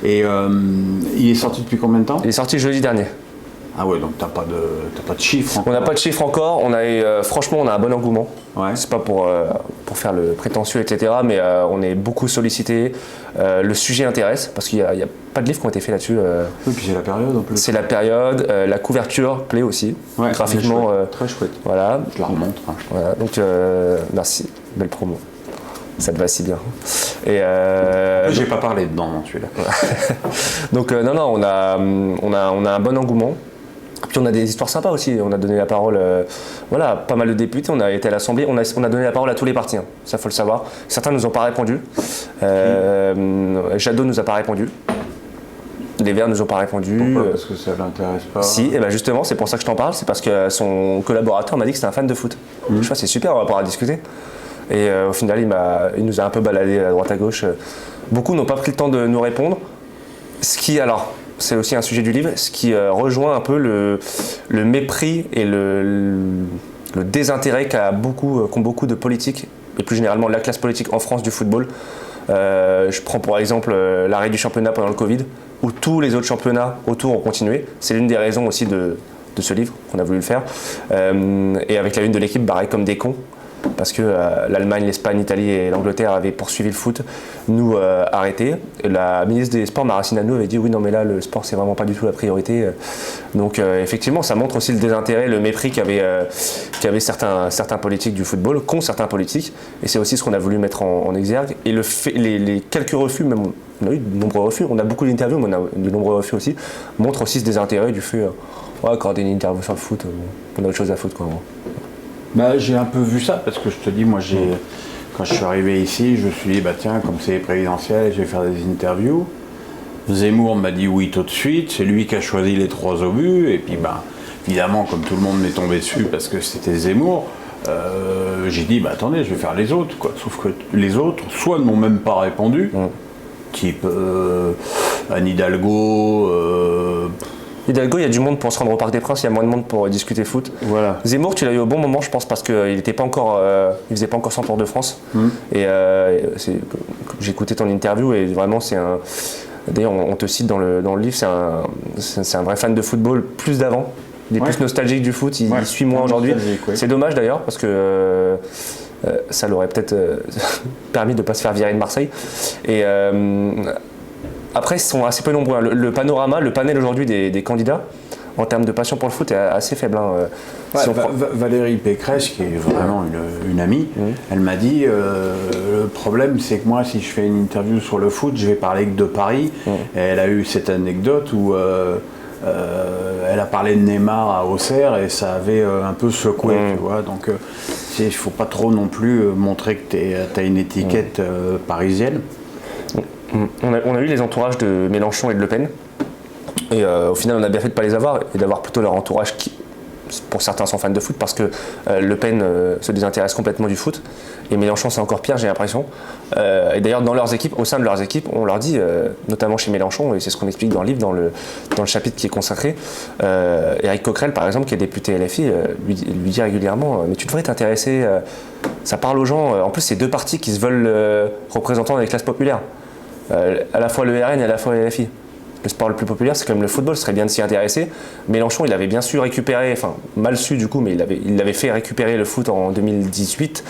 Et il est sorti depuis combien de temps? Il est sorti jeudi dernier. Ah ouais, donc t'as pas de chiffres encore. On n'a pas de chiffres encore, franchement on a un bon engouement. Ouais. C'est pas pour faire le prétentieux, etc. Mais on est beaucoup sollicité. Le sujet intéresse, parce qu'il n'y a pas de livres qui ont été faits là-dessus. Oui, puis c'est la période en plus. C'est la période, la couverture plaît aussi. Ouais, graphiquement. très chouette. Voilà. Je la remonte. Hein. Voilà, donc merci, belle promo. Ça te va si bien. Et j'ai pas parlé dedans, non, celui-là. donc non, on a un bon engouement. Puis on a des histoires sympas aussi. On a donné la parole, voilà, pas mal de députés. On a été à l'Assemblée. On a donné la parole à tous les partis. Hein. Ça faut le savoir. Certains nous ont pas répondu. Jadot nous a pas répondu. Les Verts nous ont pas répondu. Pourquoi? Parce que ça l'intéresse pas. Si, et ben justement, c'est pour ça que je t'en parle. C'est parce que son collaborateur m'a dit que c'était un fan de foot. Je vois, c'est super. On va pouvoir discuter. Et au final, il nous a un peu baladé à droite à gauche. Beaucoup n'ont pas pris le temps de nous répondre. C'est aussi un sujet du livre, ce qui rejoint un peu le mépris et le désintérêt qu'ont beaucoup de politiques, et plus généralement la classe politique en France du football. Je prends pour exemple l'arrêt du championnat pendant le Covid, où tous les autres championnats autour ont continué. C'est l'une des raisons aussi de ce livre qu'on a voulu le faire. Et avec la une de l'équipe, pareil comme des cons. Parce que l'Allemagne, l'Espagne, l'Italie et l'Angleterre avaient poursuivi le foot, nous arrêté. La ministre des Sports, Mara Sinano, avait dit oui, non mais là le sport c'est vraiment pas du tout la priorité. Donc effectivement ça montre aussi le désintérêt, le mépris qu'avaient certains politiques du football, qu'ont certains politiques, et c'est aussi ce qu'on a voulu mettre en exergue. Et les quelques refus, même on a eu de nombreux refus, on a beaucoup d'interviews mais on a de nombreux refus aussi, montrent aussi ce désintérêt du fait accorder une interview sur le foot, on a autre chose à foutre quoi. Bah, j'ai un peu vu ça parce que je te dis, moi quand je suis arrivé ici, je me suis dit, bah tiens, comme c'est présidentiel, je vais faire des interviews. Zemmour m'a dit oui tout de suite, c'est lui qui a choisi les 3 obus, et puis bah, évidemment, comme tout le monde m'est tombé dessus parce que c'était Zemmour, j'ai dit, bah attendez, je vais faire les autres, quoi. Sauf que les autres, soit ne m'ont même pas répondu, type Anne Hidalgo. Hidalgo, il y a du monde pour se rendre au Parc des Princes, il y a moins de monde pour discuter foot. Voilà. Zemmour, tu l'as eu au bon moment, je pense, parce qu'il n'était pas encore, il faisait pas encore son tour de France. Et j'ai écouté ton interview et vraiment c'est un. D'ailleurs, on te cite dans le livre, c'est un vrai fan de football, plus d'avant. Il est plus nostalgique du foot, il suit moins aujourd'hui. Ouais. C'est dommage d'ailleurs parce que ça l'aurait peut-être permis de ne pas se faire virer de Marseille. Et après, ils sont assez peu nombreux. Hein. Le panel aujourd'hui des candidats, en termes de passion pour le foot, est assez faible. Hein. Valérie Pécresse, qui est vraiment une amie, elle m'a dit le problème, c'est que moi, si je fais une interview sur le foot, je vais parler que de Paris. Et elle a eu cette anecdote où elle a parlé de Neymar à Auxerre et ça avait un peu secoué. Tu vois. Donc, il ne faut pas trop non plus montrer que tu as une étiquette parisienne. On a eu les entourages de Mélenchon et de Le Pen, et au final on a bien fait de ne pas les avoir et d'avoir plutôt leur entourage qui, pour certains, sont fans de foot parce que Le Pen se désintéresse complètement du foot et Mélenchon c'est encore pire, j'ai l'impression. Et d'ailleurs dans leurs équipes, au sein de leurs équipes, on leur dit, notamment chez Mélenchon, et c'est ce qu'on explique dans le livre, dans le chapitre qui est consacré, Éric Coquerel par exemple, qui est député LFI, lui dit régulièrement mais tu devrais t'intéresser, ça parle aux gens, en plus c'est 2 partis qui se veulent représentants des classes populaires. À la fois le RN et à la fois le LFI. Le sport le plus populaire, c'est comme le football, ce serait bien de s'y intéresser. Mélenchon, il avait bien su récupérer, enfin mal su du coup, mais il l'avait fait récupérer le foot en 2018,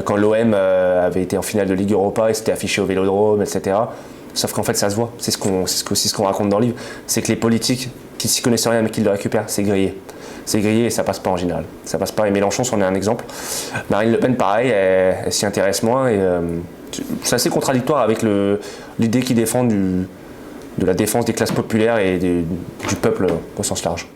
quand l'OM avait été en finale de Ligue Europa et s'était affiché au Vélodrome, etc. Sauf qu'en fait, ça se voit, c'est aussi ce qu'on raconte dans le livre, c'est que les politiques qui s'y connaissent rien mais qui le récupèrent, c'est grillé. C'est grillé et ça passe pas en général. Ça passe pas, et Mélenchon c'en est un exemple. Marine Le Pen, pareil, elle s'y intéresse moins et c'est assez contradictoire avec l'idée qu'il défend de la défense des classes populaires et du peuple au sens large.